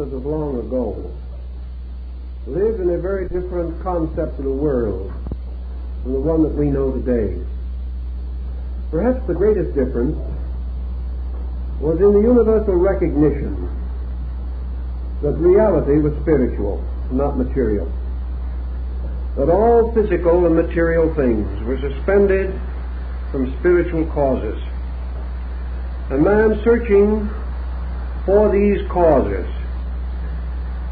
philosophers of long ago lived in a very different concept of the world from the one that we know today. Perhaps the greatest difference was in the universal recognition that reality was spiritual, not material. That all physical and material things were suspended from spiritual causes. And man, searching for these causes,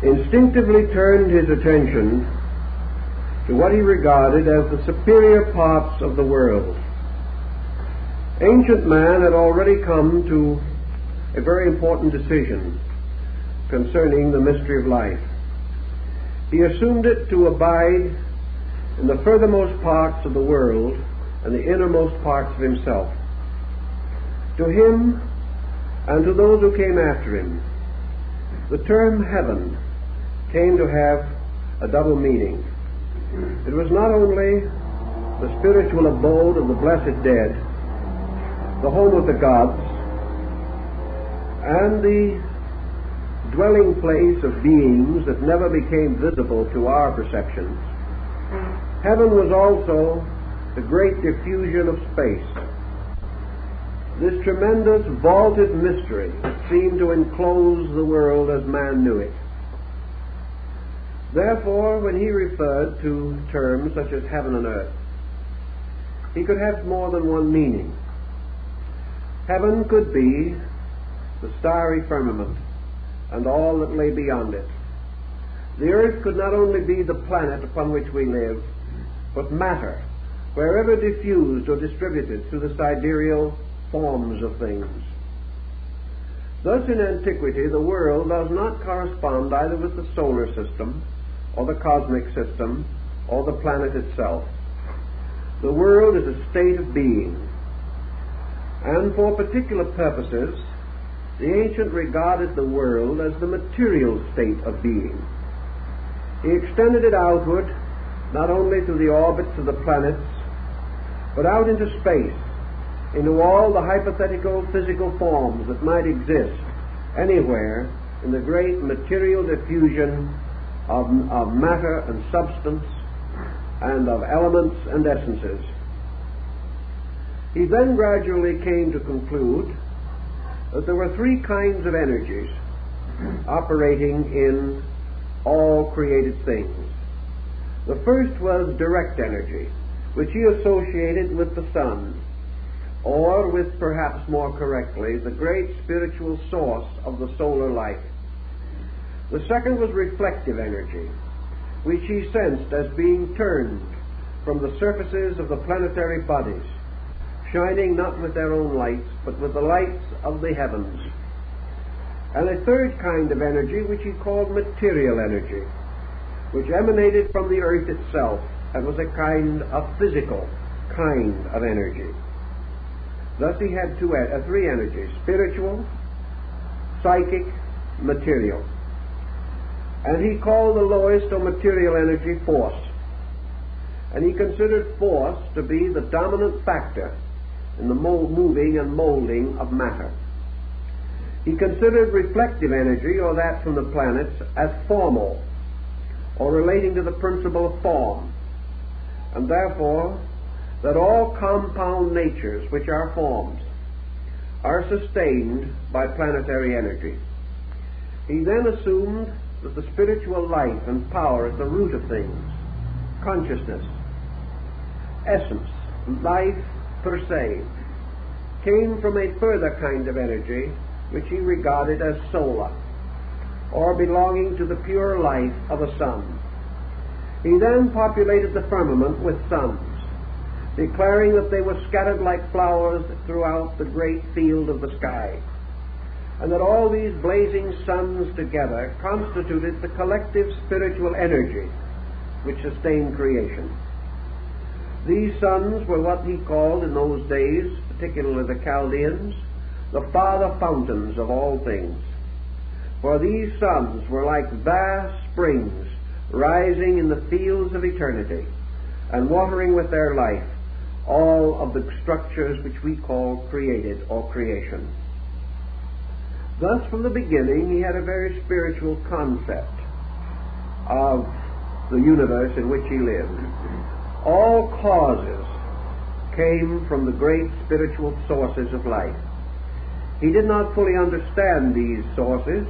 instinctively turned his attention to what he regarded as the superior parts of the world. Ancient man had already come to a very important decision concerning the mystery of life. He assumed it to abide in the furthermost parts of the world and the innermost parts of himself. To him and to those who came after him, the term heaven came to have a double meaning. It was not only the spiritual abode of the blessed dead, the home of the gods, and the dwelling place of beings that never became visible to our perceptions. Heaven was also the great diffusion of space, this tremendous vaulted mystery that seemed to enclose the world as man knew it. Therefore, when he referred to terms such as heaven and earth, he could have more than one meaning. Heaven could be the starry firmament and all that lay beyond it. The earth could not only be the planet upon which we live, but matter, wherever diffused or distributed through the sidereal forms of things. Thus, in antiquity, the world does not correspond either with the solar system, or the cosmic system, or the planet itself. The world is a state of being, and for particular purposes, the ancient regarded the world as the material state of being. He extended it outward, not only to the orbits of the planets, but out into space, into all the hypothetical physical forms that might exist anywhere in the great material diffusion of matter and substance and of elements and essences. He then gradually came to conclude that there were three kinds of energies operating in all created things. The first was direct energy, which he associated with the sun, or with, perhaps more correctly, the great spiritual source of the solar light. The second was reflective energy, which he sensed as being turned from the surfaces of the planetary bodies, shining not with their own lights, but with the lights of the heavens. And a third kind of energy, which he called material energy, which emanated from the earth itself, and was a kind of physical kind of energy. Thus he had three energies: spiritual, psychic, material. And he called the lowest or material energy force. And he considered force to be the dominant factor in the moving and molding of matter. He considered reflective energy, or that from the planets, as formal, or relating to the principle of form, and therefore that all compound natures, which are forms, are sustained by planetary energy. He then assumed that the spiritual life and power is the root of things, consciousness, essence, life per se, came from a further kind of energy which he regarded as solar, or belonging to the pure life of a sun. He then populated the firmament with suns, declaring that they were scattered like flowers throughout the great field of the sky, and that all these blazing suns together constituted the collective spiritual energy which sustained creation. These suns were what he called in those days, particularly the Chaldeans, the father fountains of all things. For these suns were like vast springs rising in the fields of eternity, and watering with their life all of the structures which we call created or creation. Thus, from the beginning, he had a very spiritual concept of the universe in which he lived. All causes came from the great spiritual sources of life. He did not fully understand these sources,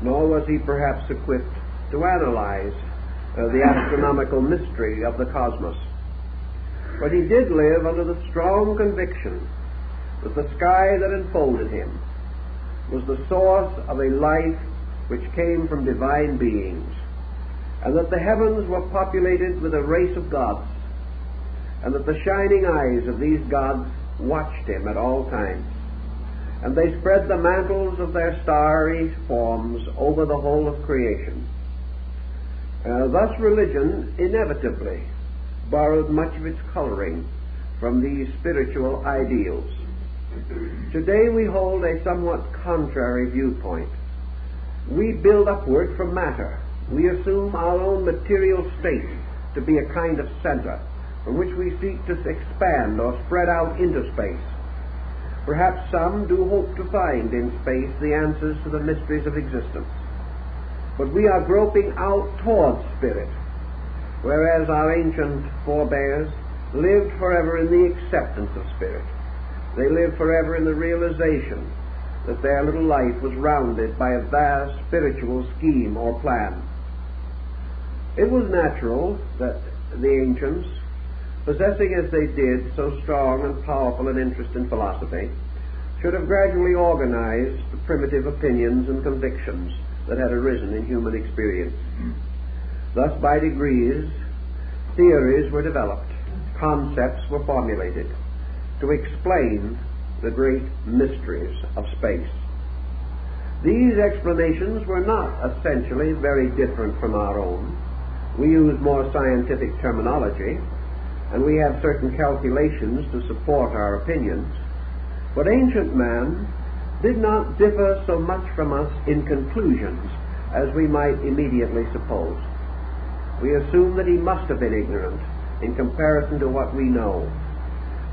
nor was he perhaps equipped to analyze the astronomical mystery of the cosmos. But he did live under the strong conviction that the sky that enfolded him was the source of a life which came from divine beings, and that the heavens were populated with a race of gods, and that the shining eyes of these gods watched him at all times, and they spread the mantles of their starry forms over the whole of creation. Thus religion inevitably borrowed much of its coloring from these spiritual ideals. Today we hold a somewhat contrary viewpoint. We build upward from matter. We assume our own material state to be a kind of center from which we seek to expand or spread out into space. Perhaps some do hope to find in space the answers to the mysteries of existence. But we are groping out towards spirit, whereas our ancient forebears lived forever in the acceptance of spirit. They lived forever in the realization that their little life was rounded by a vast spiritual scheme or plan. It was natural that the ancients, possessing as they did so strong and powerful an interest in philosophy, should have gradually organized the primitive opinions and convictions that had arisen in human experience. Thus, by degrees, theories were developed, concepts were formulated to explain the great mysteries of space. These explanations were not essentially very different from our own. We use more scientific terminology, and we have certain calculations to support our opinions. But ancient man did not differ so much from us in conclusions as we might immediately suppose. We assume that he must have been ignorant in comparison to what we know.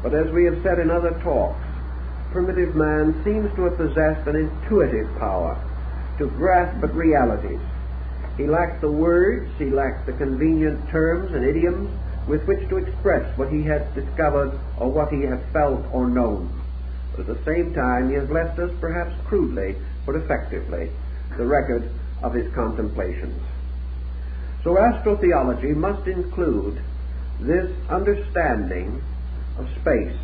But as we have said in other talks, primitive man seems to have possessed an intuitive power to grasp at realities. He lacked the words, he lacked the convenient terms and idioms with which to express what he had discovered or what he had felt or known. But at the same time, he has left us, perhaps crudely but effectively, the record of his contemplations. So astro-theology must include this understanding of space,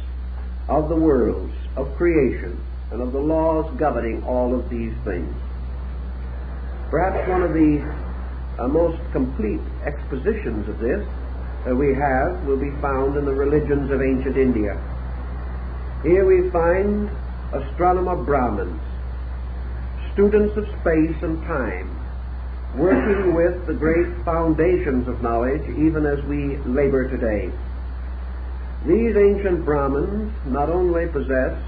of the worlds, of creation, and of the laws governing all of these things. Perhaps one of the most complete expositions of this that we have will be found in the religions of ancient India. Here we find astronomer Brahmins, students of space and time, working with the great foundations of knowledge even as we labor today. These ancient Brahmins not only possessed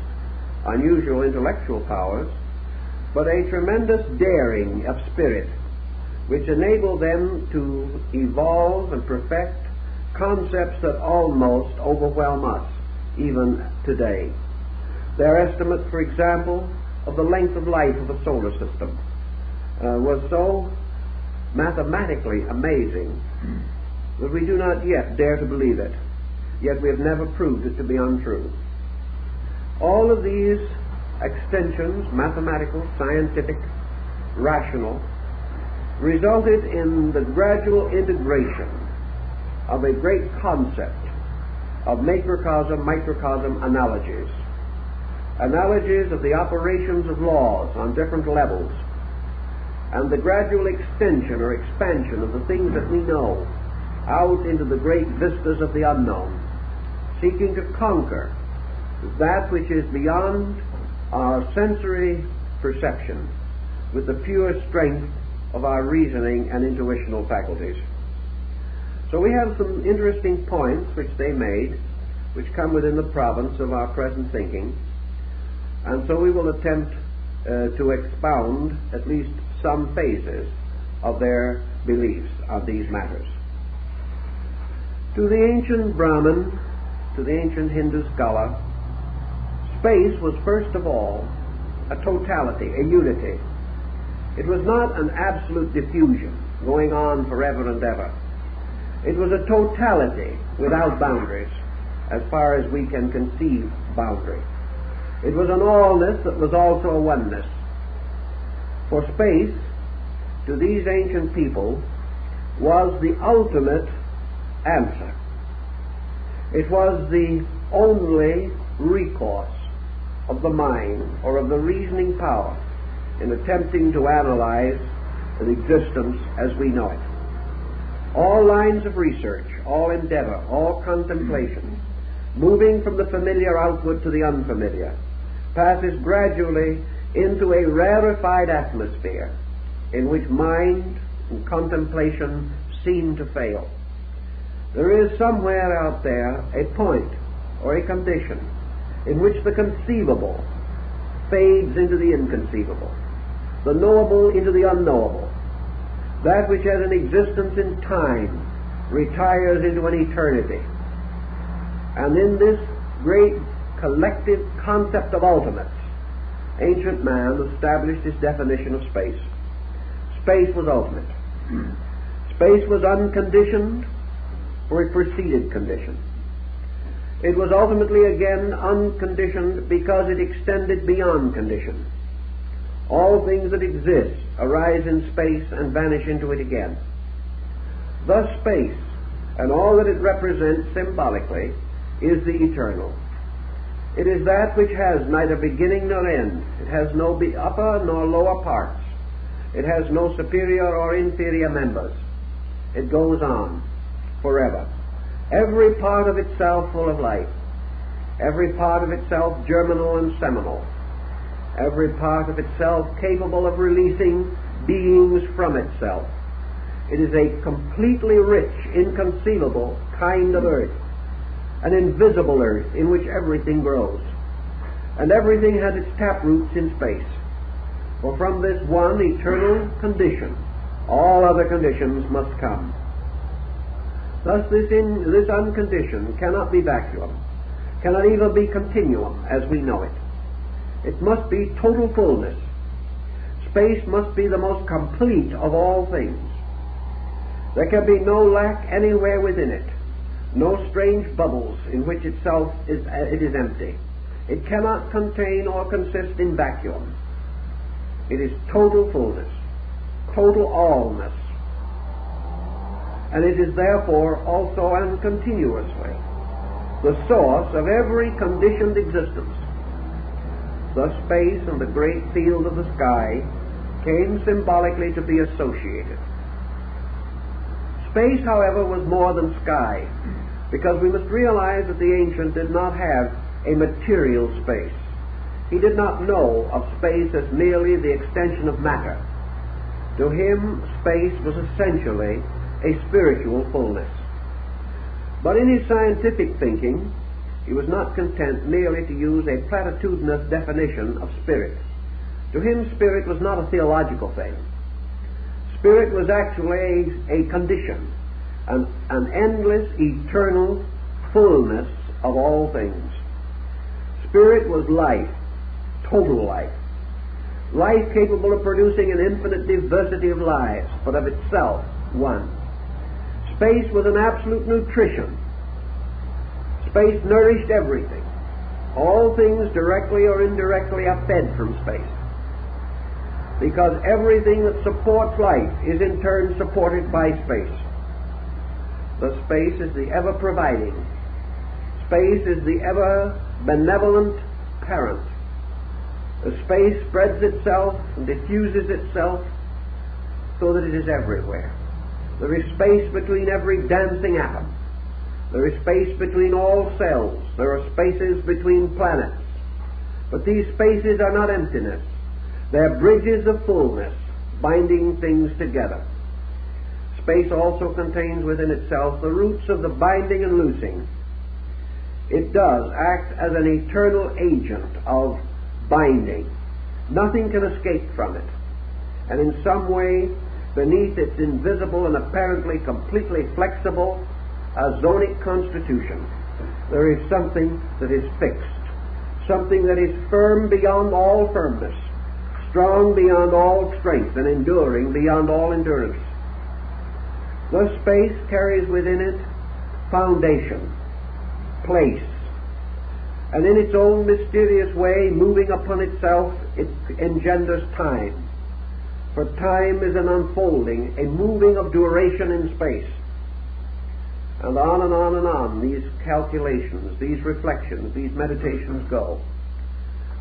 unusual intellectual powers, but a tremendous daring of spirit, which enabled them to evolve and perfect concepts that almost overwhelm us even today. Their estimate, for example, of the length of life of a solar system was so mathematically amazing that we do not yet dare to believe it, yet we have never proved it to be untrue. All of these extensions, mathematical, scientific, rational, resulted in the gradual integration of a great concept of macrocosm-microcosm analogies of the operations of laws on different levels, and the gradual extension or expansion of the things that we know out into the great vistas of the unknown, seeking to conquer that which is beyond our sensory perception with the pure strength of our reasoning and intuitional faculties. So we have some interesting points which they made, which come within the province of our present thinking, and so we will attempt to expound at least some phases of their beliefs on these matters. To the ancient Brahmin, to the ancient Hindu scholar, space was first of all a totality, a unity. It was not an absolute diffusion going on forever and ever. It was a totality without boundaries, as far as we can conceive boundary. It was an allness that was also a oneness. For space, to these ancient people, was the ultimate answer. It was the only recourse of the mind or of the reasoning power in attempting to analyze an existence as we know it. All lines of research, all endeavor, all contemplation, moving from the familiar outward to the unfamiliar, passes gradually into a rarefied atmosphere in which mind and contemplation seem to fail. There is somewhere out there a point or a condition in which the conceivable fades into the inconceivable, the knowable into the unknowable. That which has an existence in time retires into an eternity. And in this great collective concept of ultimates, ancient man established his definition of space. Space was ultimate. Space was unconditioned, for it preceded condition. It was ultimately again unconditioned because it extended beyond condition. All things that exist arise in space and vanish into it again. Thus space, and all that it represents symbolically, is the eternal. It is that which has neither beginning nor end. It has no upper nor lower parts. It has no superior or inferior members. It goes on forever. Every part of itself full of life. Every part of itself germinal and seminal. Every part of itself capable of releasing beings from itself. It is a completely rich, inconceivable kind of earth, an invisible earth in which everything grows. And everything has its taproots in space. For from this one eternal condition, all other conditions must come. Thus this unconditioned cannot be vacuum, cannot even be continuum as we know it. It must be total fullness. Space must be the most complete of all things. There can be no lack anywhere within it, no strange bubbles in which it is empty. It cannot contain or consist in vacuum. It is total fullness, total allness, and it is therefore also and continuously the source of every conditioned existence. Thus space and the great field of the sky came symbolically to be associated. Space, however, was more than sky, because we must realize that the ancient did not have a material space. He did not know of space as merely the extension of matter. To him, space was essentially a spiritual fullness. But in his scientific thinking, he was not content merely to use a platitudinous definition of spirit. To him, spirit was not a theological thing. Spirit was actually a condition, an endless, eternal fullness of all things. Spirit was life, total life. Life capable of producing an infinite diversity of lives, but of itself one. Space was an absolute nutrition. Space nourished everything. All things directly or indirectly are fed from space, because everything that supports life is in turn supported by space. The space is the ever-providing. Space is the ever-benevolent parent. The space spreads itself and diffuses itself so that it is everywhere. There is space between every dancing atom. There is space between all cells. There are spaces between planets. But these spaces are not emptiness. They are bridges of fullness, binding things together. Space also contains within itself the roots of the binding and loosing. It does act as an eternal agent of binding. Nothing can escape from it. And in some way, beneath its invisible and apparently completely flexible azonic constitution, there is something that is fixed, something that is firm beyond all firmness, strong beyond all strength, and enduring beyond all endurance. Thus space carries within it foundation, place, and in its own mysterious way, moving upon itself, it engenders time. For time is an unfolding, a moving of duration in space. And on and on and on these calculations, these reflections, these meditations go,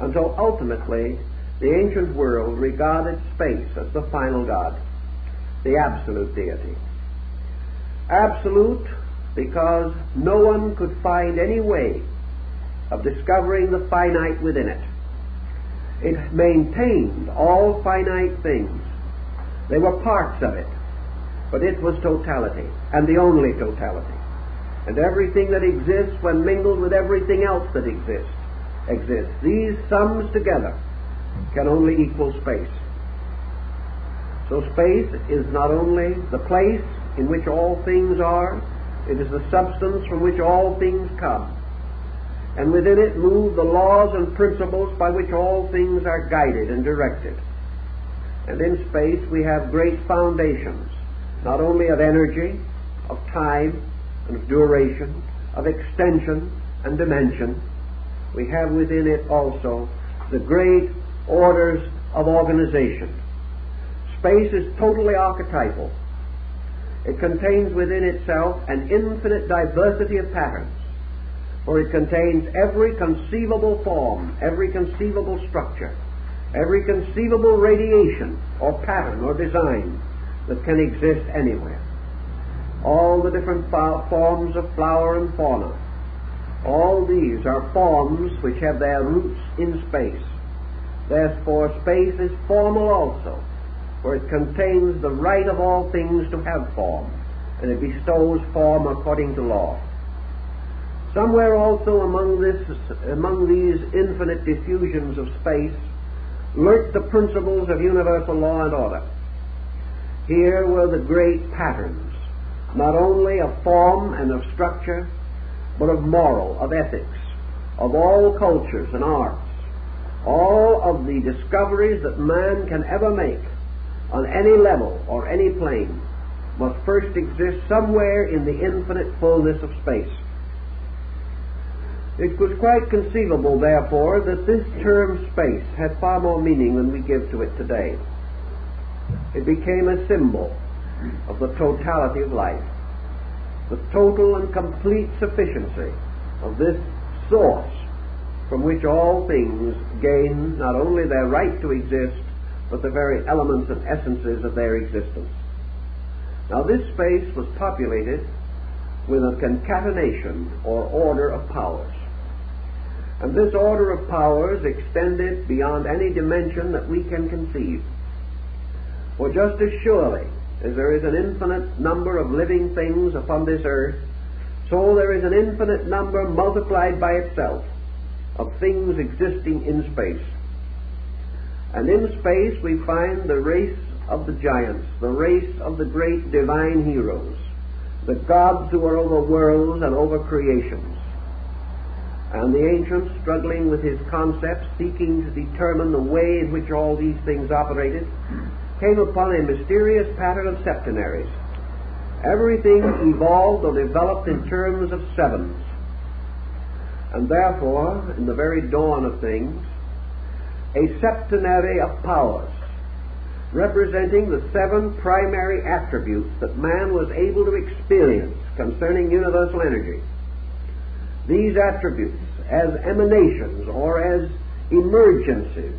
until ultimately the ancient world regarded space as the final God, the absolute deity. Absolute because no one could find any way of discovering the finite within it. It maintained all finite things. They were parts of it, but it was totality, and the only totality. And everything that exists, when mingled with everything else that exists. These sums together can only equal space. So space is not only the place in which all things are, it is the substance from which all things come. And within it move the laws and principles by which all things are guided and directed. And in space we have great foundations, not only of energy, of time, and of duration, of extension and dimension. We have within it also the great orders of organization. Space is totally archetypal. It contains within itself an infinite diversity of patterns, for it contains every conceivable form, every conceivable structure, every conceivable radiation or pattern or design that can exist anywhere. All the different forms of flower and fauna, all these are forms which have their roots in space. Therefore space is formal also, for it contains the right of all things to have form, and it bestows form according to law. Somewhere also among these infinite diffusions of space lurk the principles of universal law and order. Here were the great patterns, not only of form and of structure, but of moral, of ethics, of all cultures and arts. All of the discoveries that man can ever make on any level or any plane must first exist somewhere in the infinite fullness of space. It was quite conceivable, therefore, that this term space had far more meaning than we give to it today. It became a symbol of the totality of life, the total and complete sufficiency of this source from which all things gain not only their right to exist, but the very elements and essences of their existence. Now this space was populated with a concatenation or order of powers. And this order of powers extended beyond any dimension that we can conceive. For just as surely as there is an infinite number of living things upon this earth, so there is an infinite number multiplied by itself of things existing in space. And in space we find the race of the giants, the race of the great divine heroes, the gods who are over worlds and over creations. And the ancients, struggling with his concepts, seeking to determine the way in which all these things operated, came upon a mysterious pattern of septenaries. Everything evolved or developed in terms of sevens. And therefore, in the very dawn of things, a septenary of powers, representing the seven primary attributes that man was able to experience concerning universal energy. These attributes, as emanations or as emergencies,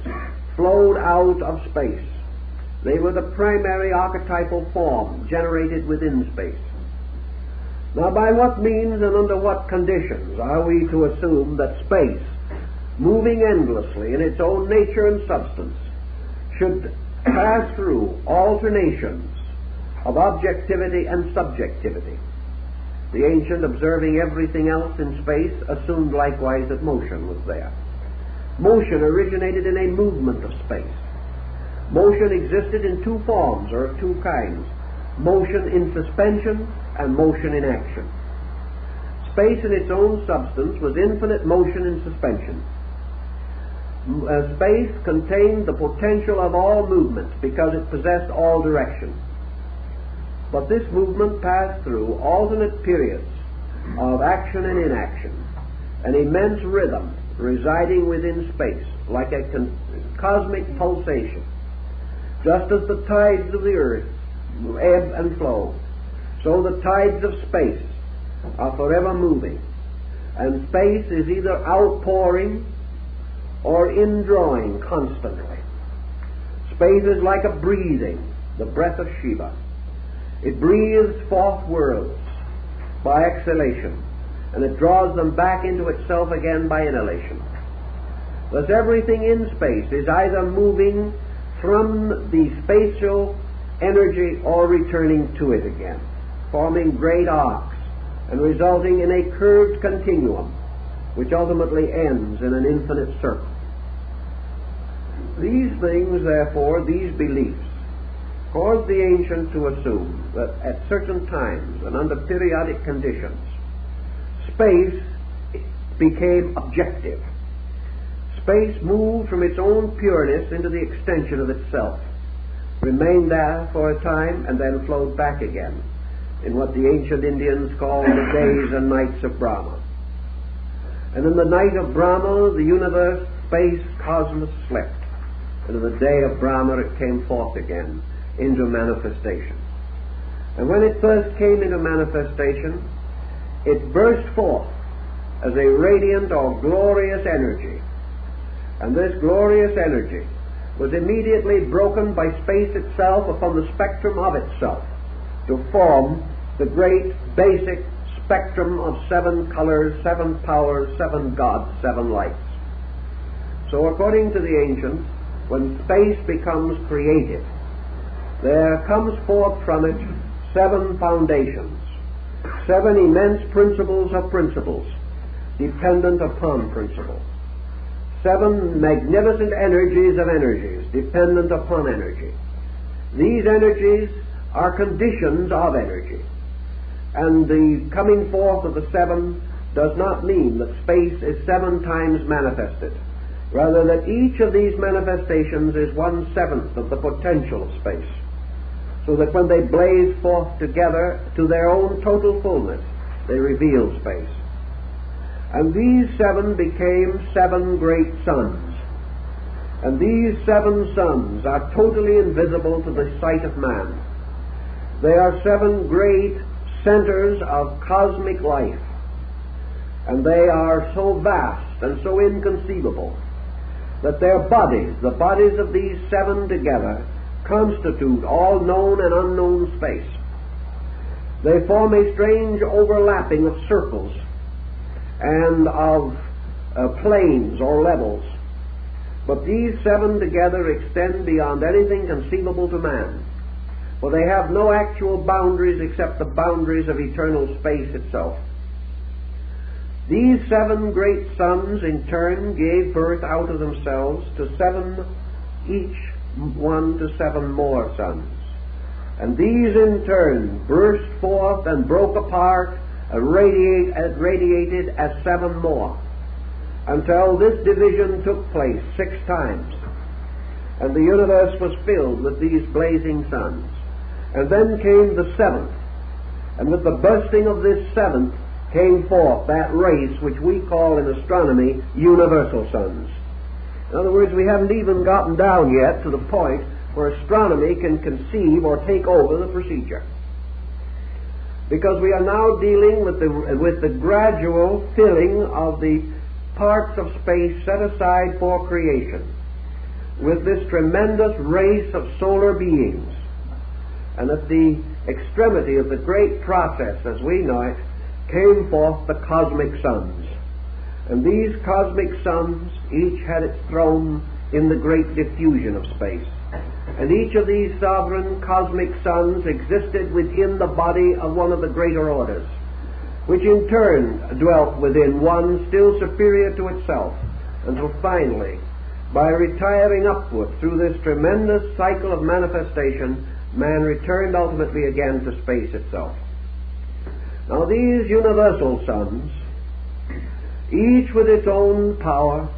flowed out of space. They were the primary archetypal form generated within space. Now, by what means and under what conditions are we to assume that space, moving endlessly in its own nature and substance, should pass through alternations of objectivity and subjectivity? The ancient, observing everything else in space, assumed likewise that motion was there. Motion originated in a movement of space. Motion existed in two forms, or of two kinds: motion in suspension and motion in action. Space in its own substance was infinite motion in suspension. Space contained the potential of all movement because it possessed all direction. But this movement passed through alternate periods of action and inaction, an immense rhythm residing within space, like a cosmic pulsation. Just as the tides of the earth ebb and flow, so the tides of space are forever moving, and space is either outpouring or indrawing constantly. Space is like a breathing, the breath of Shiva. It breathes forth worlds by exhalation, and it draws them back into itself again by inhalation. Thus everything in space is either moving from the spatial energy or returning to it again, forming great arcs and resulting in a curved continuum which ultimately ends in an infinite circle. These things, therefore, these beliefs, caused the ancients to assume that at certain times and under periodic conditions, space became objective. Space moved from its own pureness into the extension of itself, remained there for a time, and then flowed back again in what the ancient Indians called the days and nights of Brahma. And in the night of Brahma, the universe, space, cosmos slept. And in the day of Brahma, it came forth again into manifestation. And when it first came into manifestation, it burst forth as a radiant or glorious energy. And this glorious energy was immediately broken by space itself upon the spectrum of itself to form the great basic spectrum of 7 colors, 7 powers, 7 gods, 7 lights. So according to the ancients, when space becomes created, there comes forth from it 7 foundations, 7 immense principles of principles, dependent upon principle. 7 magnificent energies of energies, dependent upon energy. These energies are conditions of energy. And the coming forth of the 7 does not mean that space is 7 times manifested. Rather, that each of these manifestations is 1/7 of the potential of space, so that when they blaze forth together to their own total fullness, they reveal space. And these 7 became 7 great suns. And these 7 suns are totally invisible to the sight of man. They are 7 great centers of cosmic life. And they are so vast and so inconceivable that their bodies, the bodies of these 7 together, constitute all known and unknown space. They form a strange overlapping of circles and of planes or levels. But these 7 together extend beyond anything conceivable to man, for they have no actual boundaries except the boundaries of eternal space itself. These 7 great suns in turn gave birth out of themselves to 7, each one to 7 more suns. And these in turn burst forth and broke apart and radiated as 7 more, until this division took place 6 times. And the universe was filled with these blazing suns. And then came the 7th, and with the bursting of this 7th came forth that race which we call in astronomy universal suns. In other words, we haven't even gotten down yet to the point where astronomy can conceive or take over the procedure, because we are now dealing with the gradual filling of the parts of space set aside for creation with this tremendous race of solar beings. And at the extremity of the great process as we know it came forth the cosmic suns. And these cosmic suns each had its throne in the great diffusion of space. And each of these sovereign cosmic suns existed within the body of one of the greater orders, which in turn dwelt within one still superior to itself, until finally, by retiring upward through this tremendous cycle of manifestation, man returned ultimately again to space itself. Now these universal suns, each with its own power,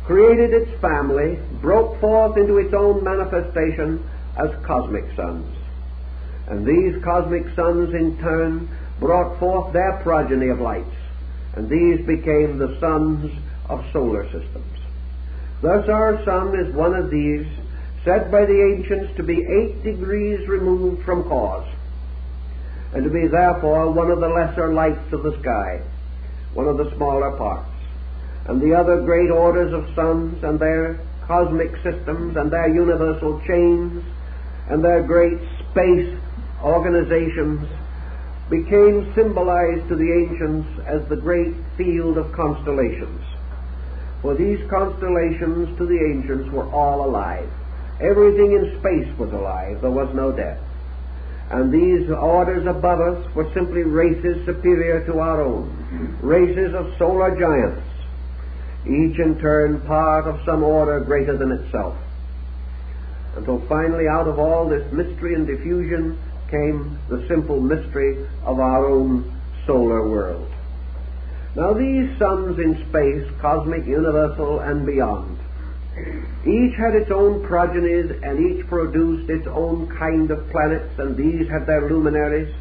created its family, broke forth into its own manifestation as cosmic suns. And these cosmic suns in turn brought forth their progeny of lights, and these became the suns of solar systems. Thus our sun is one of these, said by the ancients to be 8 degrees removed from cause, and to be therefore one of the lesser lights of the sky, one of the smaller parts. And the other great orders of suns and their cosmic systems and their universal chains and their great space organizations became symbolized to the ancients as the great field of constellations. For these constellations to the ancients were all alive. Everything in space was alive. There was no death. And these orders above us were simply races superior to our own, races of solar giants, each in turn part of some order greater than itself, until finally out of all this mystery and diffusion came the simple mystery of our own solar world. Now these suns in space, cosmic, universal, and beyond, each had its own progenies, and each produced its own kind of planets, and these had their luminaries.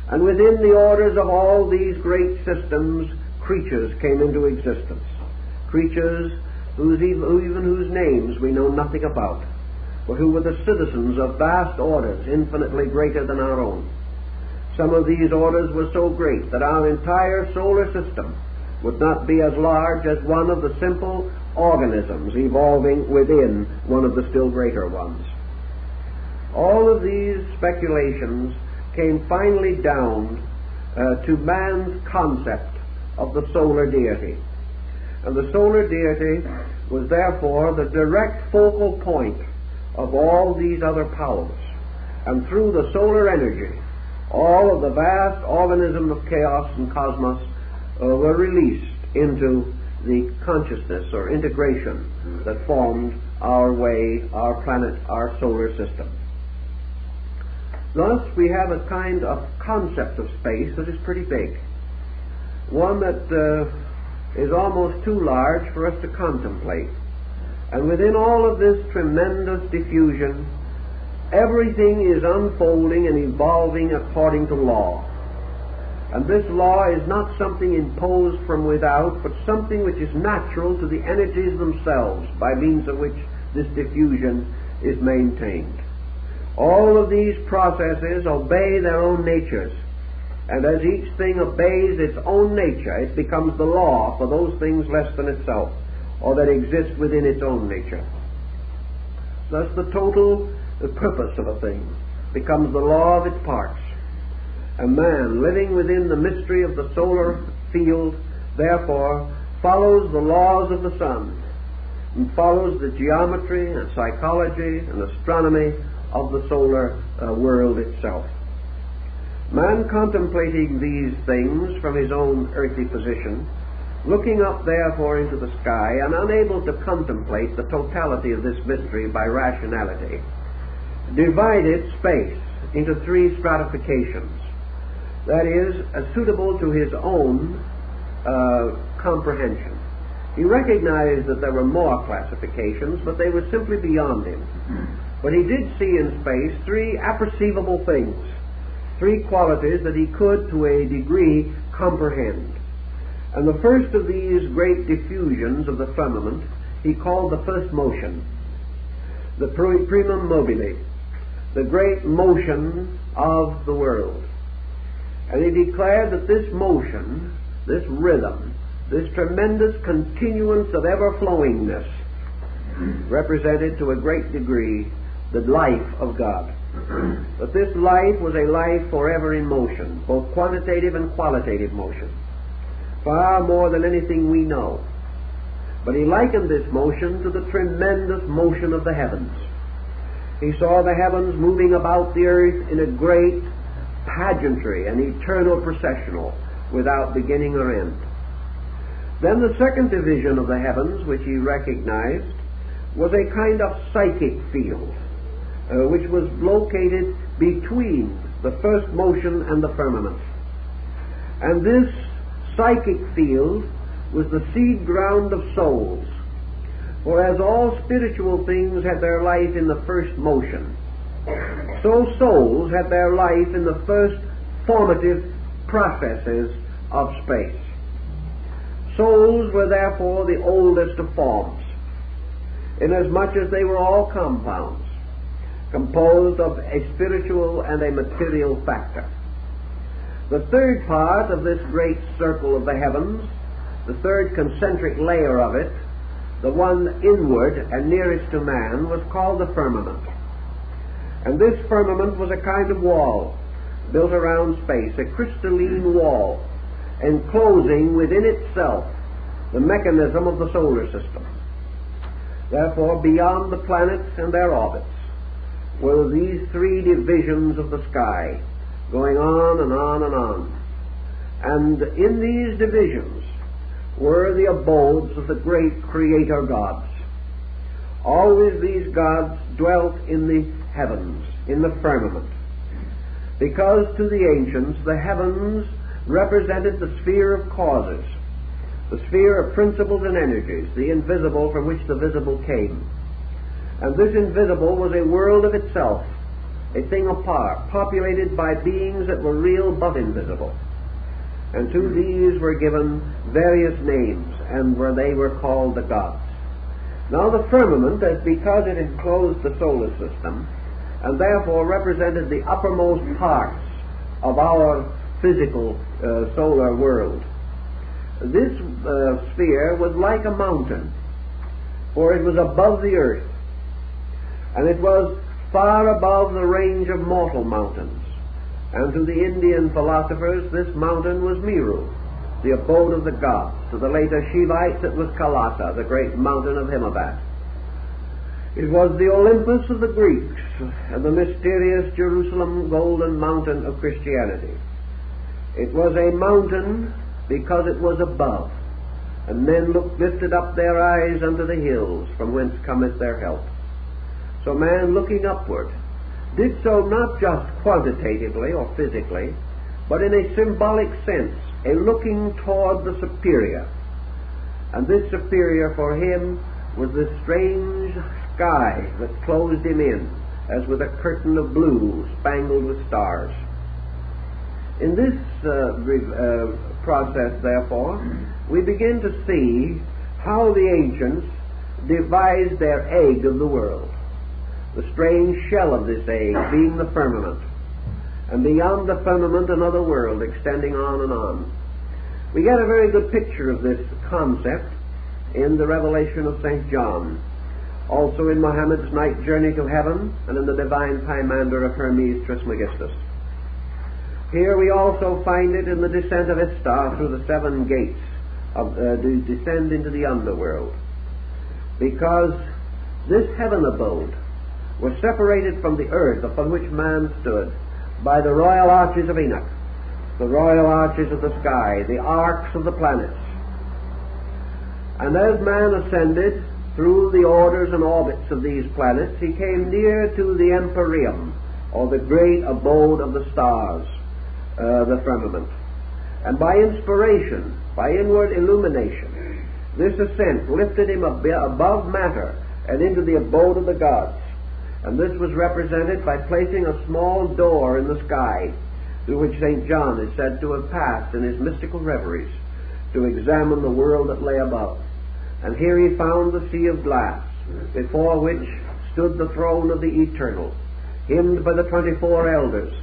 And within the orders of all these great systems, creatures came into existence. Creatures even whose names we know nothing about, but who were the citizens of vast orders infinitely greater than our own. Some of these orders were so great that our entire solar system would not be as large as one of the simple organisms evolving within one of the still greater ones. All of these speculations came finally down to man's concept of the solar deity. And the solar deity was therefore the direct focal point of all these other powers. And through the solar energy, all of the vast organism of chaos and cosmos were released into the consciousness or integration that formed our way, our planet, our solar system. Thus we have a kind of concept of space that is pretty big, one that is almost too large for us to contemplate. And within all of this tremendous diffusion, everything is unfolding and evolving according to law. And this law is not something imposed from without, but something which is natural to the energies themselves, by means of which this diffusion is maintained. All of these processes obey their own natures, and as each thing obeys its own nature, it becomes the law for those things less than itself, or that exist within its own nature. Thus the total purpose of a thing becomes the law of its parts. A man living within the mystery of the solar field, therefore, follows the laws of the sun, and follows the geometry and psychology and astronomy of the solar world itself. Man contemplating these things from his own earthly position, looking up therefore into the sky, and unable to contemplate the totality of this mystery by rationality, divided space into 3 stratifications. That is, suitable to his own comprehension. He recognized that there were more classifications, but they were simply beyond him. But he did see in space 3 apperceivable things, 3 qualities that he could, to a degree, comprehend. And the first of these great diffusions of the firmament he called the first motion, the primum mobile, the great motion of the world. And he declared that this motion, this rhythm, this tremendous continuance of ever-flowingness represented to a great degree the life of God. But this life was a life forever in motion, both quantitative and qualitative motion, far more than anything we know. But he likened this motion to the tremendous motion of the heavens. He saw the heavens moving about the earth in a great pageantry, an eternal processional, without beginning or end. Then the second division of the heavens, which he recognized, was a kind of psychic field, which was located between the first motion and the firmament. And this psychic field was the seed ground of souls, For as all spiritual things had their life in the first motion, so souls had their life in the first formative processes of space. Souls were therefore the oldest of forms, inasmuch as they were all compounds, composed of a spiritual and a material factor. The third part of this great circle of the heavens, the third concentric layer of it, the one inward and nearest to man, was called the firmament. And this firmament was a kind of wall built around space, a crystalline wall, enclosing within itself the mechanism of the solar system. Therefore, beyond the planets and their orbits were these three divisions of the sky, going on and on and on. And in these divisions were the abodes of the great creator gods. Always these gods dwelt in the heavens, in the firmament, because to the ancients the heavens represented the sphere of causes, the sphere of principles and energies, the invisible from which the visible came. And this invisible was a world of itself, a thing apart, populated by beings that were real but invisible. And to these were given various names, and they were called the gods. Now the firmament, because it enclosed the solar system, and therefore represented the uppermost parts of our physical solar world, this sphere was like a mountain, for it was above the earth, and it was far above the range of mortal mountains. And to the Indian philosophers, this mountain was Meru, the abode of the gods. To the later Shivites, it was Kailasa, the great mountain of Himavat. It was the Olympus of the Greeks, and the mysterious Jerusalem golden mountain of Christianity. It was a mountain because it was above, and men lifted up their eyes unto the hills, from whence cometh their help. So man, looking upward, did so not just quantitatively or physically, but in a symbolic sense, a looking toward the superior. And this superior for him was this strange sky that closed him in, as with a curtain of blue spangled with stars. In this process, therefore, we begin to see how the ancients devised their egg of the world, the strange shell of this egg being the firmament, and beyond the firmament another world extending on and on. We get a very good picture of this concept in the Revelation of St. John, also in Muhammad's night journey to heaven, and in the divine Pymander of Hermes Trismegistus. Here we also find it in the descent of Istar through the seven gates to descend into the underworld, because this heaven abode was separated from the earth upon which man stood by the royal arches of Enoch, the royal arches of the sky, the arcs of the planets. And as man ascended through the orders and orbits of these planets, he came near to the empyrean, or the great abode of the stars, the firmament. And by inspiration, by inward illumination, this ascent lifted him above matter and into the abode of the gods. And this was represented by placing a small door in the sky, through which St. John is said to have passed in his mystical reveries to examine the world that lay above. And here he found the sea of glass, before which stood the throne of the Eternal, hymned by the 24 elders,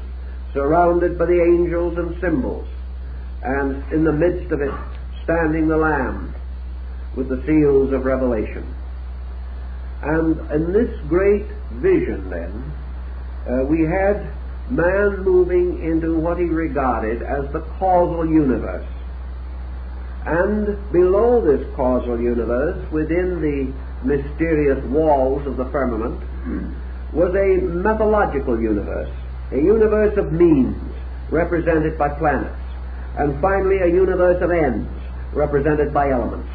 surrounded by the angels and symbols, and in the midst of it standing the Lamb with the seals of revelation. And in this great vision, then, we had man moving into what he regarded as the causal universe. And below this causal universe, within the mysterious walls of the firmament, was a methodological universe, a universe of means, represented by planets, and finally a universe of ends, represented by elements.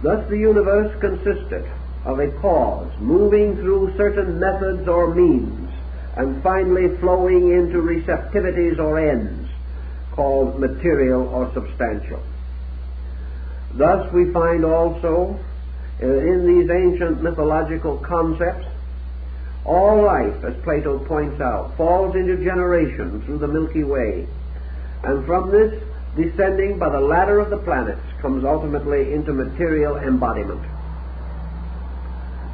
Thus the universe consisted of a cause moving through certain methods or means, and finally flowing into receptivities or ends, called material or substantial. Thus we find also in these ancient mythological concepts, all life, as Plato points out, falls into generation through the Milky Way, and from this, descending by the ladder of the planets, comes ultimately into material embodiment.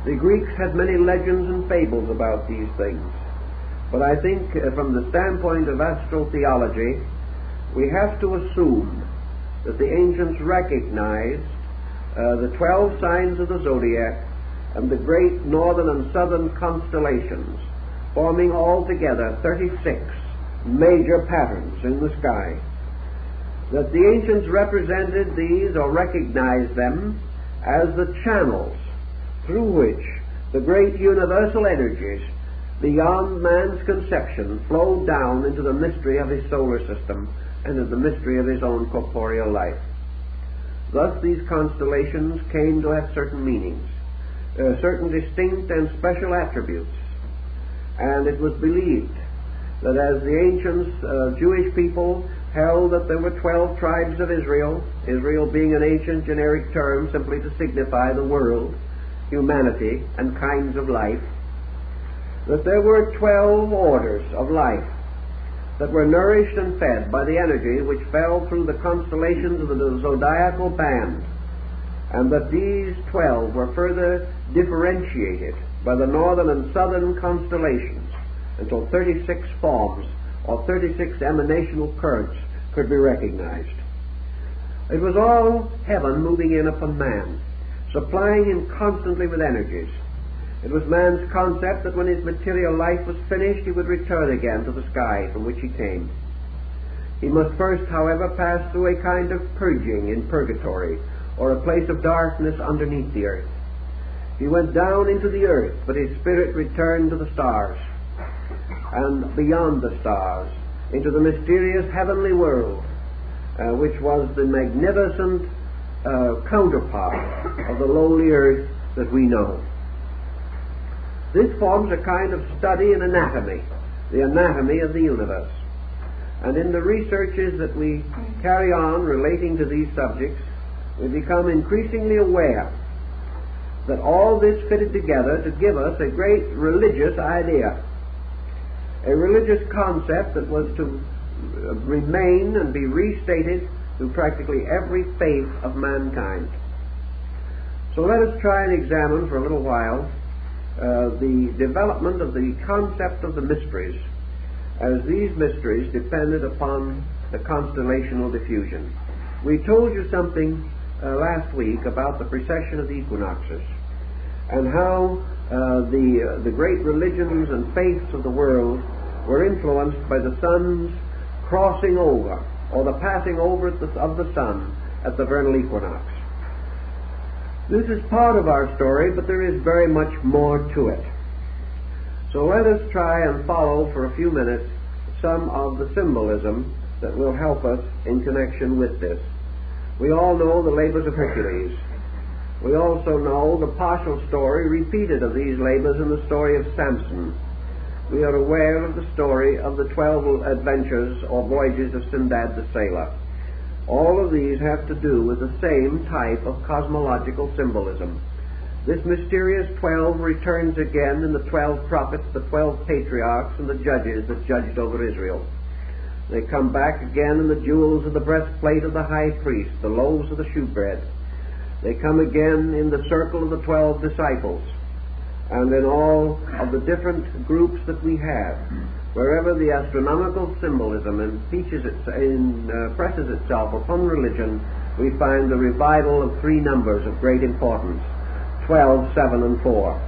The Greeks had many legends and fables about these things, but I think from the standpoint of Astro-Theology, we have to assume that the ancients recognized the 12 signs of the zodiac and the great northern and southern constellations, forming altogether 36 major patterns in the sky. That the ancients represented these or recognized them as the channels through which the great universal energies beyond man's conception flowed down into the mystery of his solar system and into the mystery of his own corporeal life. Thus these constellations came to have certain meanings, certain distinct and special attributes, and it was believed that as the ancient Jewish people held that there were 12 tribes of Israel, Israel being an ancient generic term simply to signify the world, humanity, and kinds of life, that there were 12 orders of life that were nourished and fed by the energy which fell through the constellations of the zodiacal band, and that these 12 were further differentiated by the northern and southern constellations until 36 forms or 36 emanational currents could be recognized. It was all heaven moving in upon man, supplying him constantly with energies. It was man's concept that when his material life was finished, he would return again to the sky from which he came. He must first, however, pass through a kind of purging in purgatory, or a place of darkness underneath the earth. He went down into the earth, but his spirit returned to the stars, and beyond the stars, into the mysterious heavenly world, which was the magnificent counterpart of the lowly earth that we know. This forms a kind of study in anatomy, the anatomy of the universe. And in the researches that we carry on relating to these subjects, we become increasingly aware that all this fitted together to give us a great religious idea, a religious concept that was to remain and be restated through practically every faith of mankind. So let us try and examine for a little while the development of the concept of the mysteries, as these mysteries depended upon the constellational diffusion. We told you something last week about the precession of the equinoxes, and how the great religions and faiths of the world were influenced by the sun's crossing over, or the passing over of the sun at the vernal equinox. This is part of our story, but there is very much more to it. So let us try and follow for a few minutes some of the symbolism that will help us in connection with this. We all know the labors of Hercules. We also know the partial story repeated of these labors in the story of Samson. We are aware of the story of the 12 adventures or voyages of Sindbad the Sailor. All of these have to do with the same type of cosmological symbolism. This mysterious 12 returns again in the 12 prophets, the 12 patriarchs, and the judges that judged over Israel. They come back again in the jewels of the breastplate of the high priest, the loaves of the shewbread. They come again in the circle of the 12 disciples, and in all of the different groups that we have. Wherever the astronomical symbolism presses itself upon religion, we find the revival of 3 numbers of great importance: 12, 7, and 4.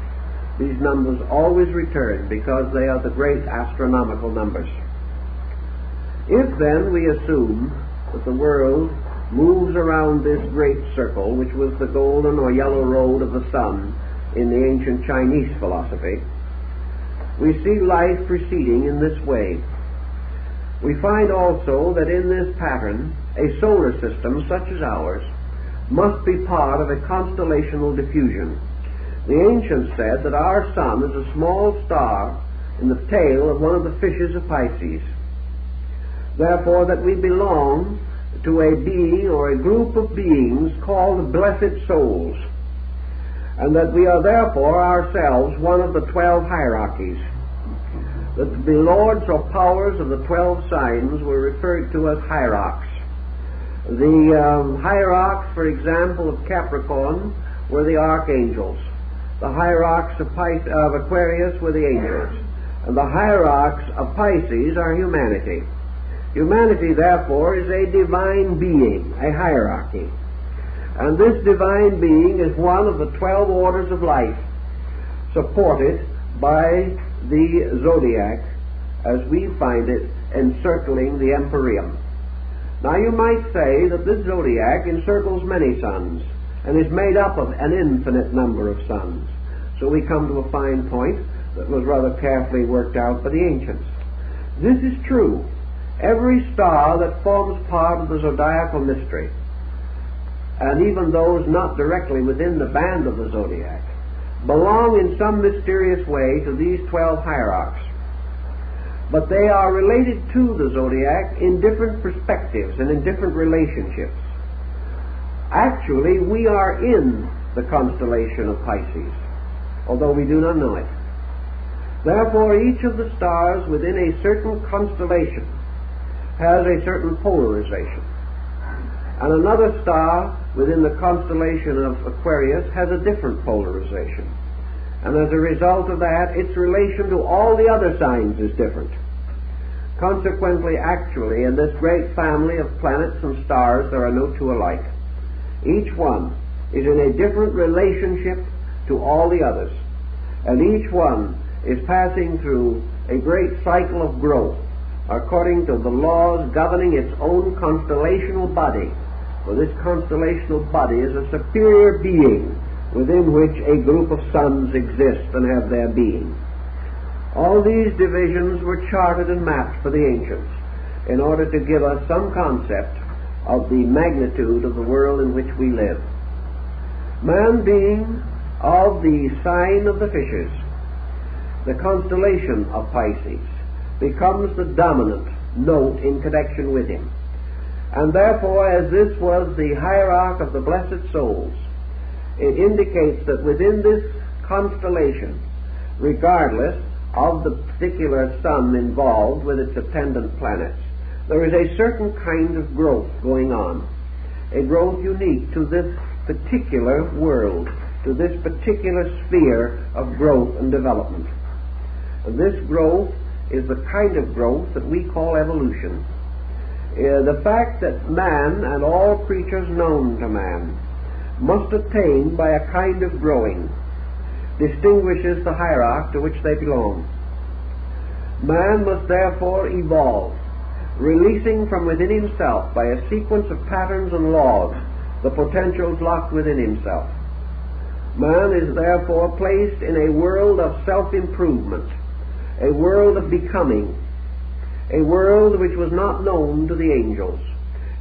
These numbers always return because they are the great astronomical numbers. If then we assume that the world moves around this great circle, which was the golden or yellow road of the sun in the ancient Chinese philosophy, we see life proceeding in this way. We find also that in this pattern, a solar system such as ours must be part of a constellational diffusion. The ancients said that our sun is a small star in the tail of one of the fishes of Pisces. Therefore, that we belong to a being or a group of beings called blessed souls. and that we are therefore ourselves one of the 12 hierarchies. That the lords or powers of the 12 signs were referred to as hierarchs. The hierarchs, for example, of Capricorn were the archangels. The hierarchs of Aquarius were the angels. And the hierarchs of Pisces are humanity. Humanity, therefore, is a divine being, a hierarchy. And this divine being is one of the 12 orders of life, supported by the zodiac, as we find it encircling the empyrean. Now you might say that this zodiac encircles many suns, and is made up of an infinite number of suns. So we come to a fine point that was rather carefully worked out by the ancients. This is true. Every star that forms part of the zodiacal mystery, and even those not directly within the band of the zodiac, belong in some mysterious way to these 12 hierarchs. But they are related to the zodiac in different perspectives and in different relationships. Actually, we are in the constellation of Pisces, although we do not know it. Therefore, each of the stars within a certain constellation has a certain polarization. And another star within the constellation of Aquarius has a different polarization. And as a result of that, its relation to all the other signs is different. Consequently, actually, in this great family of planets and stars, there are no two alike. Each one is in a different relationship to all the others. And each one is passing through a great cycle of growth according to the laws governing its own constellational body. For this constellational body is a superior being within which a group of suns exist and have their being. All these divisions were charted and mapped for the ancients in order to give us some concept of the magnitude of the world in which we live. Man being of the sign of the fishes, the constellation of Pisces, becomes the dominant note in connection with him. And therefore, as this was the hierarch of the blessed souls, it indicates that within this constellation, regardless of the particular sun involved with its attendant planets, there is a certain kind of growth going on, a growth unique to this particular world, to this particular sphere of growth and development. And this growth is the kind of growth that we call evolution. The fact that man and all creatures known to man must attain by a kind of growing distinguishes the hierarchy to which they belong. Man must therefore evolve, releasing from within himself by a sequence of patterns and laws the potentials locked within himself. Man is therefore placed in a world of self-improvement, a world of becoming, a world which was not known to the angels,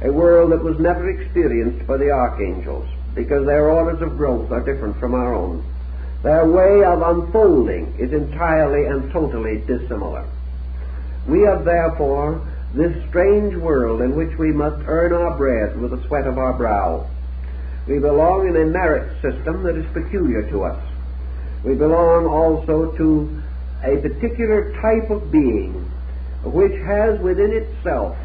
a world that was never experienced by the archangels, because their orders of growth are different from our own. Their way of unfolding is entirely and totally dissimilar. We have therefore this strange world in which we must earn our bread with the sweat of our brow. We belong in a merit system that is peculiar to us. We belong also to a particular type of being which has within itself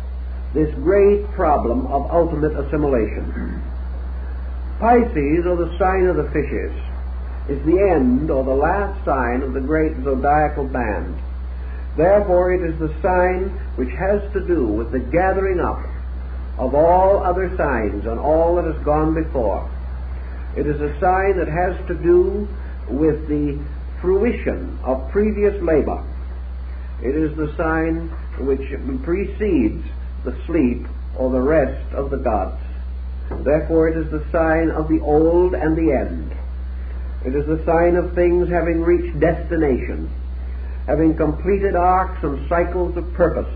this great problem of ultimate assimilation. Pisces, or the sign of the fishes, is the end or the last sign of the great zodiacal band. Therefore it is the sign which has to do with the gathering up of all other signs and all that has gone before. It is a sign that has to do with the fruition of previous labor. It is the sign which precedes the sleep or the rest of the gods. Therefore it is the sign of the old and the end. It is the sign of things having reached destination, having completed arcs and cycles of purpose.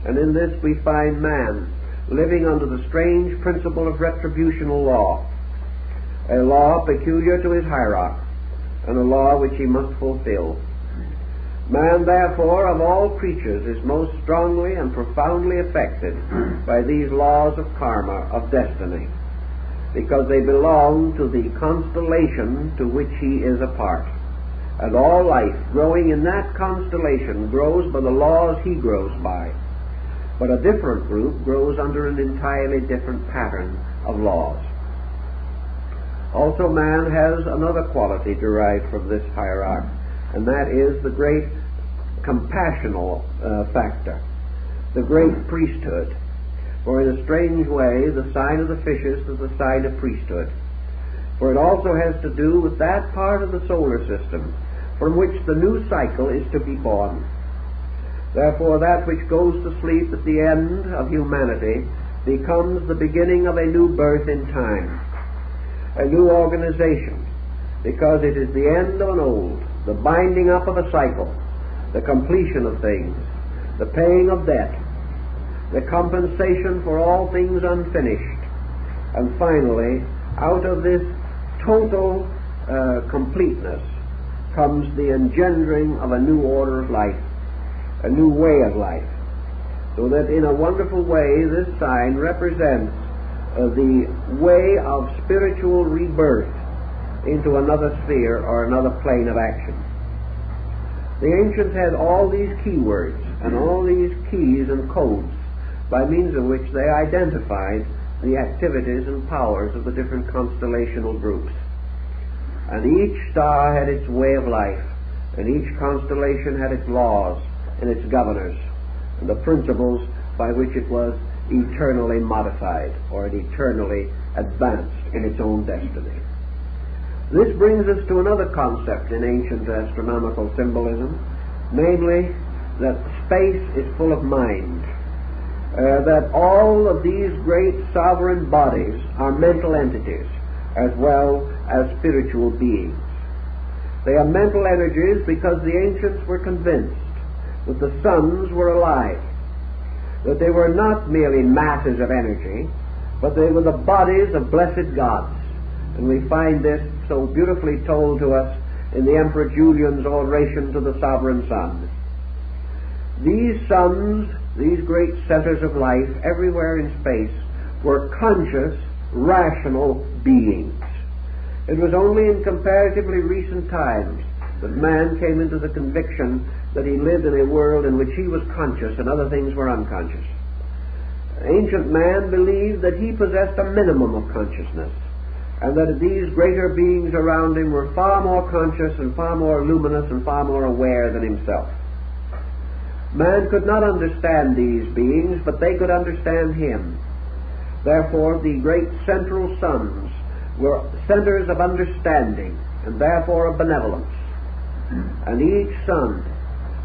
And in this we find man living under the strange principle of retributional law, a law peculiar to his hierarchy, and a law which he must fulfill. Man, therefore, of all creatures, is most strongly and profoundly affected by these laws of karma, of destiny. because they belong to the constellation to which he is a part. And all life growing in that constellation grows by the laws he grows by. But a different group grows under an entirely different pattern of laws. Also, man has another quality derived from this hierarchy, and that is the great compassional factor, the great priesthood. For in a strange way, the sign of the fishes is the sign of priesthood. For it also has to do with that part of the solar system from which the new cycle is to be born. Therefore, that which goes to sleep at the end of humanity becomes the beginning of a new birth in time, a new organization, because it is the end of an old, the binding up of a cycle, the completion of things, the paying of debt, the compensation for all things unfinished, and finally, out of this total completeness comes the engendering of a new order of life, a new way of life. So that in a wonderful way, this sign represents the way of spiritual rebirth into another sphere or another plane of action. The ancients had all these keywords and all these keys and codes by means of which they identified the activities and powers of the different constellational groups. And each star had its way of life, and each constellation had its laws and its governors, and the principles by which it was eternally modified, or it eternally advanced in its own destiny. This brings us to another concept in ancient astronomical symbolism, namely that space is full of mind, that all of these great sovereign bodies are mental entities as well as spiritual beings. They are mental energies because the ancients were convinced that the suns were alive, that they were not merely masses of energy, but they were the bodies of blessed gods. And we find this so beautifully told to us in the Emperor Julian's oration to the sovereign sun. These suns, these great centers of life everywhere in space, were conscious, rational beings. It was only in comparatively recent times that man came into the conviction that he lived in a world in which he was conscious and other things were unconscious. Ancient man believed that he possessed a minimum of consciousness, and that these greater beings around him were far more conscious and far more luminous and far more aware than himself. Man could not understand these beings, but they could understand him. Therefore, the great central suns were centers of understanding, and therefore of benevolence. And each sun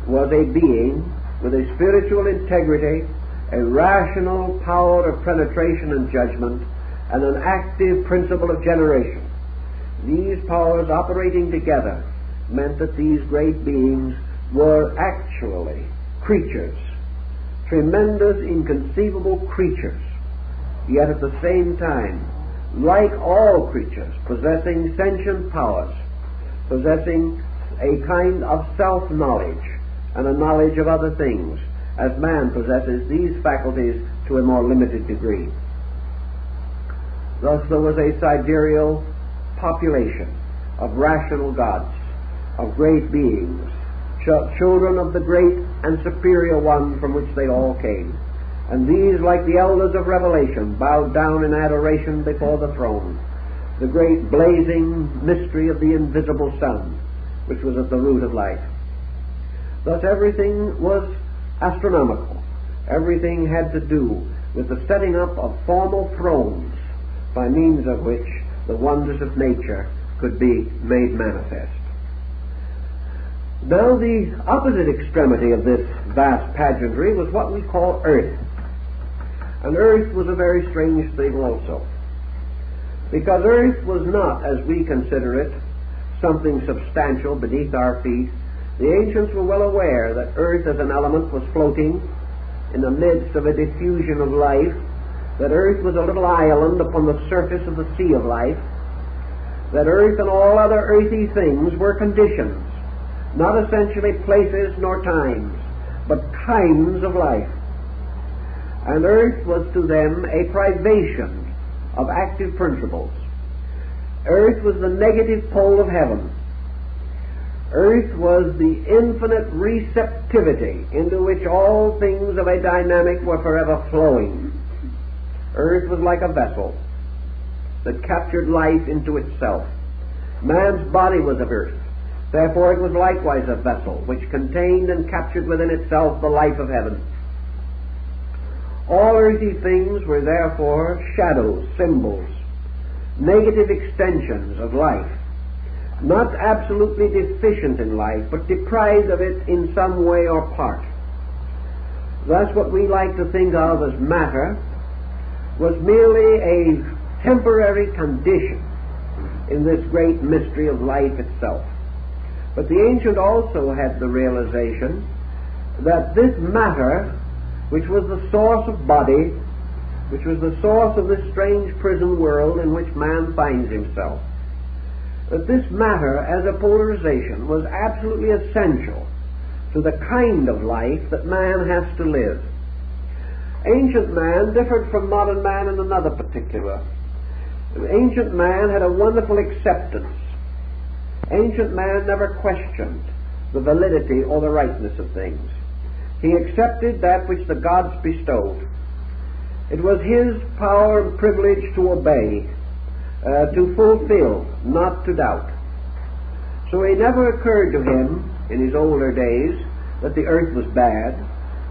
was a being with a spiritual integrity, a rational power of penetration and judgment, and an active principle of generation. These powers operating together meant that these great beings were actually creatures, tremendous, inconceivable creatures, yet at the same time, like all creatures, possessing sentient powers, possessing a kind of self-knowledge and a knowledge of other things, as man possesses these faculties to a more limited degree. Thus there was a sidereal population of rational gods, of great beings, children of the great and superior one from which they all came. And these, like the elders of Revelation, bowed down in adoration before the throne, the great blazing mystery of the invisible sun, which was at the root of life. Thus everything was astronomical. Everything had to do with the setting up of formal thrones by means of which the wonders of nature could be made manifest. Now the opposite extremity of this vast pageantry was what we call Earth. And Earth was a very strange thing also, because Earth was not, as we consider it, something substantial beneath our feet. The ancients were well aware that Earth as an element was floating in the midst of a diffusion of life, that Earth was a little island upon the surface of the sea of life, that Earth and all other earthy things were conditions, not essentially places nor times, but kinds of life. And Earth was to them a privation of active principles. Earth was the negative pole of heaven. Earth was the infinite receptivity into which all things of a dynamic were forever flowing. Earth was like a vessel that captured life into itself. Man's body was of earth. Therefore it was likewise a vessel which contained and captured within itself the life of heaven. All earthly things were therefore shadows, symbols, negative extensions of life, not absolutely deficient in life, but deprived of it in some way or part. Thus what we like to think of as matter was merely a temporary condition in this great mystery of life itself. But the ancient also had the realization that this matter, which was the source of body, which was the source of this strange prison world in which man finds himself, that this matter as a polarization was absolutely essential to the kind of life that man has to live. Ancient man differed from modern man in another particular. Ancient man had a wonderful acceptance. Ancient man never questioned the validity or the rightness of things. He accepted that which the gods bestowed. It was his power and privilege to obey, to fulfill, not to doubt. So it never occurred to him in his older days that the earth was bad,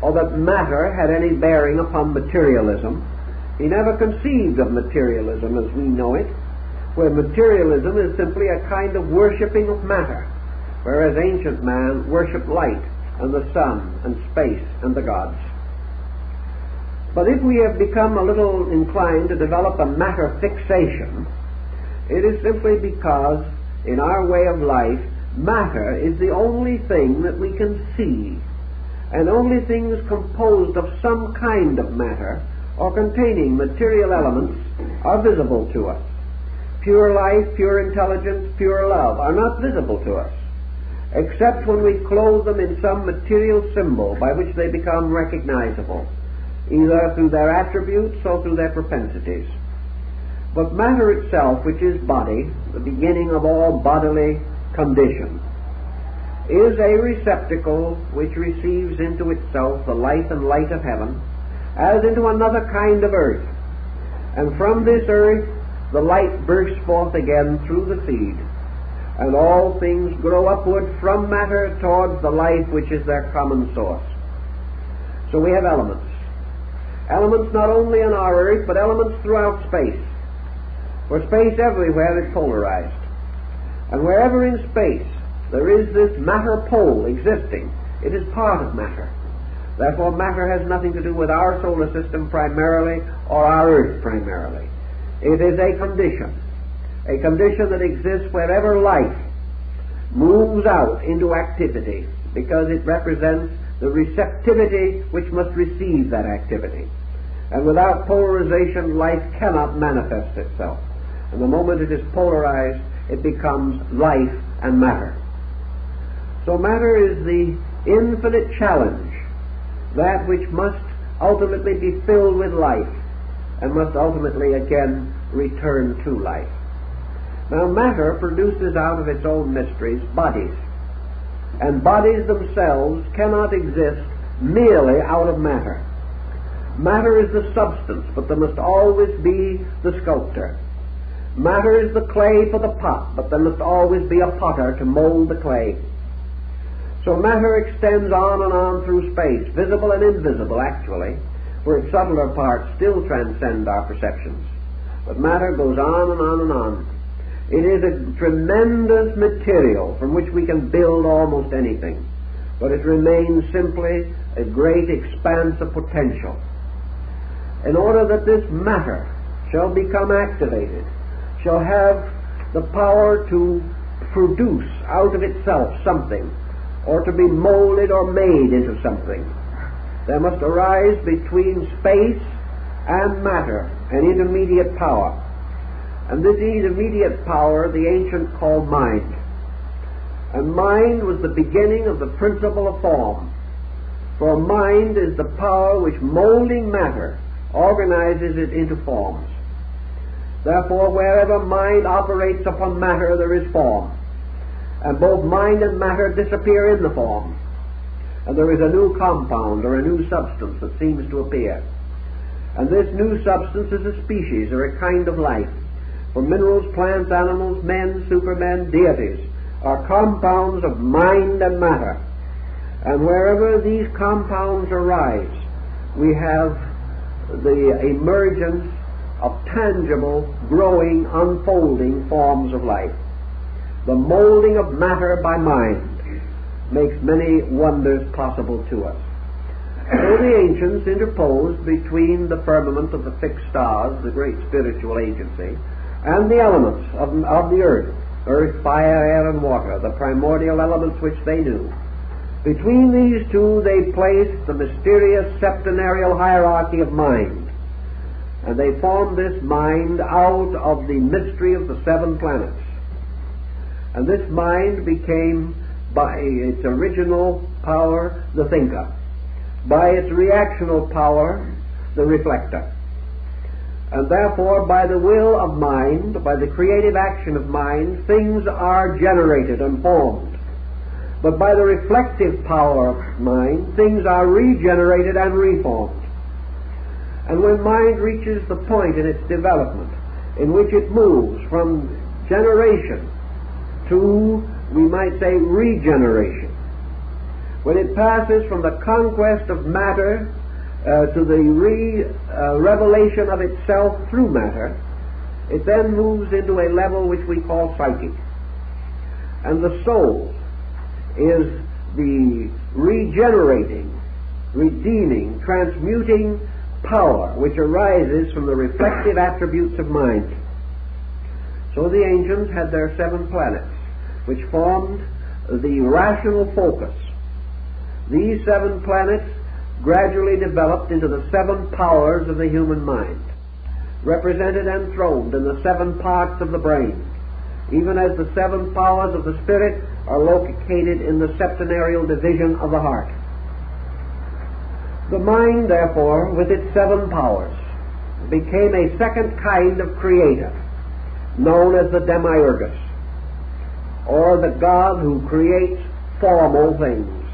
or that matter had any bearing upon materialism. He never conceived of materialism as we know it, where materialism is simply a kind of worshipping of matter, whereas ancient man worshipped light and the sun and space and the gods. But if we have become a little inclined to develop a matter fixation, it is simply because in our way of life, matter is the only thing that we can see, and only things composed of some kind of matter or containing material elements are visible to us. Pure life, pure intelligence, pure love are not visible to us, except when we clothe them in some material symbol by which they become recognizable, either through their attributes or through their propensities. But matter itself, which is body, the beginning of all bodily condition, is a receptacle which receives into itself the life and light of heaven as into another kind of earth. And from this earth the light bursts forth again through the seed, and all things grow upward from matter towards the life which is their common source. So we have elements. Elements not only on our earth, but elements throughout space. For space everywhere is polarized. And wherever in space there is this matter pole existing, it is part of matter. Therefore matter has nothing to do with our solar system primarily or our earth primarily. It is a condition that exists wherever life moves out into activity, because it represents the receptivity which must receive that activity. And without polarization, life cannot manifest itself. And the moment it is polarized, it becomes life and matter. So matter is the infinite challenge, that which must ultimately be filled with life and must ultimately again return to life. Now matter produces out of its own mysteries bodies, and bodies themselves cannot exist merely out of matter. Matter is the substance, but there must always be the sculptor. Matter is the clay for the pot, but there must always be a potter to mold the clay. So matter extends on and on through space, visible and invisible actually, for its subtler parts still transcend our perceptions. But matter goes on and on and on. It is a tremendous material from which we can build almost anything, but it remains simply a great expanse of potential. In order that this matter shall become activated, shall have the power to produce out of itself something, or to be molded or made into something, there must arise between space and matter an intermediate power. And this intermediate power the ancient called mind. And mind was the beginning of the principle of form. For mind is the power which, molding matter, organizes it into forms. Therefore, wherever mind operates upon matter, there is form. And both mind and matter disappear in the form. And there is a new compound or a new substance that seems to appear. And this new substance is a species or a kind of life. For minerals, plants, animals, men, supermen, deities are compounds of mind and matter. And wherever these compounds arise, we have the emergence of tangible, growing, unfolding forms of life. The molding of matter by mind makes many wonders possible to us. So the ancients interposed between the firmament of the fixed stars, the great spiritual agency, and the elements of the earth, fire, air, and water, the primordial elements which they knew. Between these two they placed the mysterious septenarial hierarchy of mind, and they formed this mind out of the mystery of the 7 planets. And this mind became, by its original power, the thinker, by its reactional power, the reflector. And therefore, by the will of mind, by the creative action of mind, things are generated and formed. But by the reflective power of mind, things are regenerated and reformed. And when mind reaches the point in its development in which it moves from generation to, we might say, regeneration, when it passes from the conquest of matter to the revelation of itself through matter, it then moves into a level which we call psychic. And the soul is the regenerating, redeeming, transmuting power which arises from the reflective attributes of mind. So the ancients had their 7 planets, which formed the rational focus. These 7 planets gradually developed into the 7 powers of the human mind, represented and throned in the 7 parts of the brain, even as the 7 powers of the spirit are located in the septenarial division of the heart. The mind, therefore, with its 7 powers, became a second kind of creator, known as the demiurgus, or the God who creates formal things.